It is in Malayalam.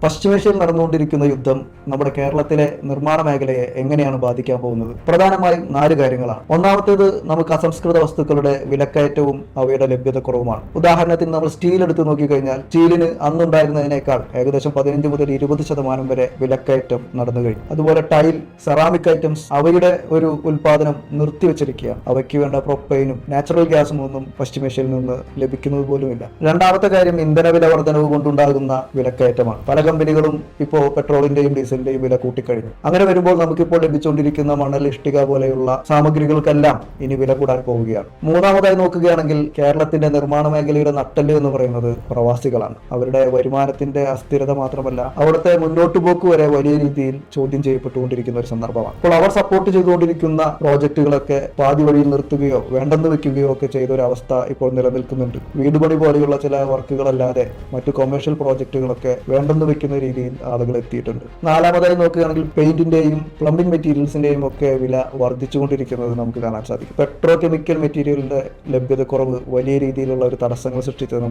പശ്ചിമേഷ്യയിൽ നടന്നുകൊണ്ടിരിക്കുന്ന യുദ്ധം നമ്മുടെ കേരളത്തിലെ നിർമ്മാണ മേഖലയെ എങ്ങനെയാണ് ബാധിക്കാൻ പോകുന്നത്? പ്രധാനമായും 4 കാര്യങ്ങളാണ്. ഒന്നാമത്തേത് നമുക്ക് അസംസ്കൃത വസ്തുക്കളുടെ വിലക്കയറ്റവും അവയുടെ ലഭ്യതക്കുറവുമാണ്. ഉദാഹരണത്തിന് നമ്മൾ സ്റ്റീൽ എടുത്തു നോക്കിക്കഴിഞ്ഞാൽ സ്റ്റീലിന് അന്നുണ്ടായിരുന്നതിനേക്കാൾ ഏകദേശം 15 മുതൽ 20% വരെ വിലക്കയറ്റം നടന്നു കഴിഞ്ഞു. അതുപോലെ ടൈൽ, സെറാമിക് ഐറ്റംസ് അവയുടെ ഒരു ഉൽപാദനം നിർത്തിവെച്ചിരിക്കുകയാണ്. അവയ്ക്ക് വേണ്ട പ്രൊപ്പൈനും നാച്ചുറൽ ഗ്യാസും ഒന്നും പശ്ചിമേഷ്യയിൽ നിന്ന് ലഭിക്കുന്നത് പോലുമില്ല. രണ്ടാമത്തെ കാര്യം ഇന്ധന വില വർധനവ് കൊണ്ടുണ്ടാകുന്ന വിലക്കയറ്റമാണ്. പല കമ്പനികളും ഇപ്പോൾ പെട്രോളിന്റെയും ഡീസലിന്റെയും വില കൂട്ടിക്കഴിഞ്ഞു. അങ്ങനെ വരുമ്പോൾ നമുക്കിപ്പോൾ ലഭിച്ചുകൊണ്ടിരിക്കുന്ന മണൽ, ഇഷ്ടിക പോലെയുള്ള സാമഗ്രികൾക്കെല്ലാം ഇനി വില കൂടാൻ പോവുകയാണ്. മൂന്നാമതായി നോക്കുകയാണെങ്കിൽ കേരളത്തിന്റെ നിർമ്മാണ മേഖലയുടെ നട്ടെല്ല് എന്ന് പറയുന്നത് പ്രവാസികളാണ്. അവരുടെ വരുമാനത്തിന്റെ അസ്ഥിരത മാത്രമല്ല, അവിടുത്തെ മുന്നോട്ട് പോക്ക് വരെ വലിയ രീതിയിൽ ചോദ്യം ചെയ്യപ്പെട്ടുകൊണ്ടിരിക്കുന്ന ഒരു സന്ദർഭമാണ്. അപ്പോൾ അവർ സപ്പോർട്ട് ചെയ്തുകൊണ്ടിരിക്കുന്ന പ്രോജക്റ്റുകളൊക്കെ പാതി വഴിയിൽ നിർത്തുകയോ വേണ്ടെന്ന് വെക്കുകയോ ഒക്കെ ചെയ്ത ഒരു അവസ്ഥ ഇപ്പോൾ നിലനിൽക്കുന്നുണ്ട്. വീട് പണി പോലെയുള്ള ചില വർക്കുകളല്ലാതെ മറ്റു കൊമേഴ്ഷ്യൽ പ്രോജക്റ്റുകളൊക്കെ വേണ്ടെന്ന് വെക്കുന്ന രീതിയിൽ ആളുകൾ എത്തിയിട്ടുണ്ട്. നാലാമതായി നോക്കുകയാണെങ്കിൽ പെയിന്റിന്റെയും പ്ലംബിംഗ് മെറ്റീരിയൽസിന്റെയും ഒക്കെ വില വർദ്ധിച്ചുകൊണ്ടിരിക്കുന്നത് നമുക്ക് കാണാൻ സാധിക്കും. പെട്രോ കെമിക്കൽ മെറ്റീരിയലിന്റെ ലഭ്യതക്കുറവ് വലിയ രീതിയിലുള്ള ഒരു തടസ്സങ്ങൾ സൃഷ്ടിച്ചത് നമുക്ക്